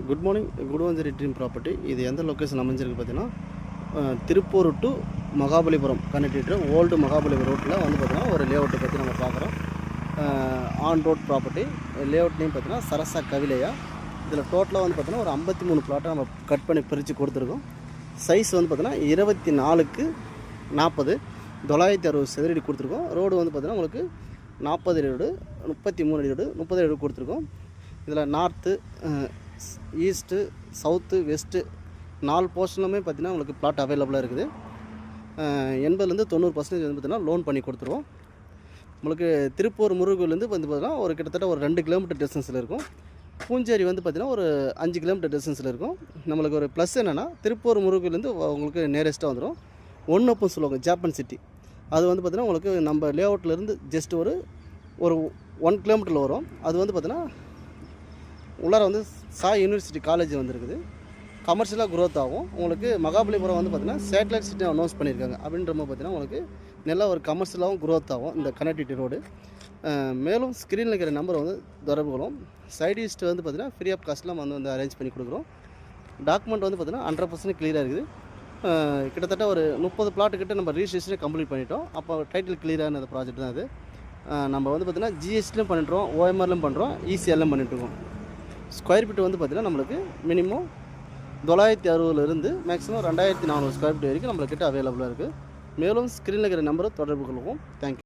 Good morning. Guduvancheri dream property. இது எந்த location அமைஞ்சிருக்கு பார்த்தீங்கன்னா, Tiruppur to Mahabalipuram connectivity old Mahabalipuram ரோட்டில் வந்து பார்த்தீங்கன்னா ஒரு லேஅவுட்டை பற்றி நம்ம பார்க்குறோம். On road property. Layout name பார்த்தீங்கன்னா சரசா கவிலையா. இதில் டோட்டலாக வந்து பார்த்தீங்கன்னா ஒரு 53 பிளாட்டை நம்ம கட் பண்ணி பிரித்து கொடுத்துருக்கோம். சைஸ் வந்து பார்த்தீங்கன்னா 24க்கு 40 960 சதுரடி கொடுத்துருக்கோம். ரோடு வந்து பார்த்தீங்கன்னா உங்களுக்கு 40 அடி ரோடு, 33 அடி ரோடு, 30 அடி ரோடு கொடுத்துருக்கோம். இதில் நார்த்து, ஈஸ்ட்டு, சவுத்து, வெஸ்ட்டு 4 போர்ஷனுமே பார்த்திங்கன்னா உங்களுக்கு பிளாட் அவைலபிளாக இருக்குது. 80லேருந்து 90% வந்து பார்த்திங்கன்னா லோன் பண்ணி கொடுத்துருவோம். உங்களுக்கு திருப்பூர் முருகன்லேருந்து வந்து பார்த்திங்கன்னா ஒரு கிட்டத்தட்ட ஒரு 2 கிலோமீட்டர் டிஸ்டன்ஸில் இருக்கும். பூஞ்சேரி வந்து பார்த்திங்கன்னா ஒரு 5 கிலோமீட்டர் டிஸ்டன்ஸில் இருக்கும். நம்மளுக்கு ஒரு ப்ளஸ் என்னென்னா, திருப்பூர் முருகன்லேருந்து உங்களுக்கு நியரஸ்ட்டாக வந்துடும். ஒன்னப்புன்னு சொல்லுவாங்க, ஜாப்பன் சிட்டி. அது வந்து பார்த்திங்கன்னா உங்களுக்கு நம்ம லேஅவுட்லேருந்து ஜஸ்ட் ஒரு 1 கிலோமீட்டரில் வரும். அது வந்து பார்த்திங்கன்னா உள்ளார வந்து சாய் யூனிவர்சிட்டி காலேஜ் வந்துருக்குது. கமர்ஷியலாக க்ரோத் ஆகும். உங்களுக்கு மகாபலிபுரம் வந்து பார்த்திங்கன்னா சேட்டலைட் சிட்டி அனௌன்ஸ் பண்ணியிருக்காங்க. அப்படின்ற மாதிரி பார்த்திங்கன்னா உங்களுக்கு நல்லா ஒரு கமர்ஷியலாகவும் க்ரோத் ஆகும் இந்த கனெக்டிவிட்டி ரோடு. மேலும் ஸ்க்ரீனில் இருக்கிற நம்பர் வந்து தொடர்பு கொள்ளும். சைட் ஈஸ்ட் வந்து பார்த்திங்கன்னா ஃப்ரீ ஆஃப் காஸ்ட்லாம் வந்து அரேஞ்ச் பண்ணி கொடுக்குறோம். டாக்குமெண்ட் வந்து பார்த்திங்கன்னா 100% கிளியராக இருக்குது. கிட்டத்தட்ட ஒரு 30 பிளாட்டுக்கிட்ட நம்ம ரிஜிஸ்ட்ரேஷனே கம்ப்ளீட் பண்ணிட்டோம். அப்போ டைட்டில் கிளியரான அந்த ப்ராஜெக்ட் தான் அது. நம்ம வந்து பார்த்திங்கன்னா ஜிஎஸ்டிலையும் பண்ணிட்டுருவோம், ஓஎம்ஆர்லையும் பண்ணுறோம், இசிஆர்லையும் பண்ணிட்டுருக்கோம். ஸ்கொயர் ஃபீட் வந்து பார்த்திங்கன்னா நம்மளுக்கு மினிமம் 960 மேக்ஸிமம் 2400 ஸ்கொயர் ஃபீட் வரைக்கும் நம்மளுக்கிட்ட அவைலபிளாக இருக்குது. மேலும் ஸ்க்ரீனில் இருக்கிற நம்பரை தொடர்பு கொள்வோம். தேங்க்யூ.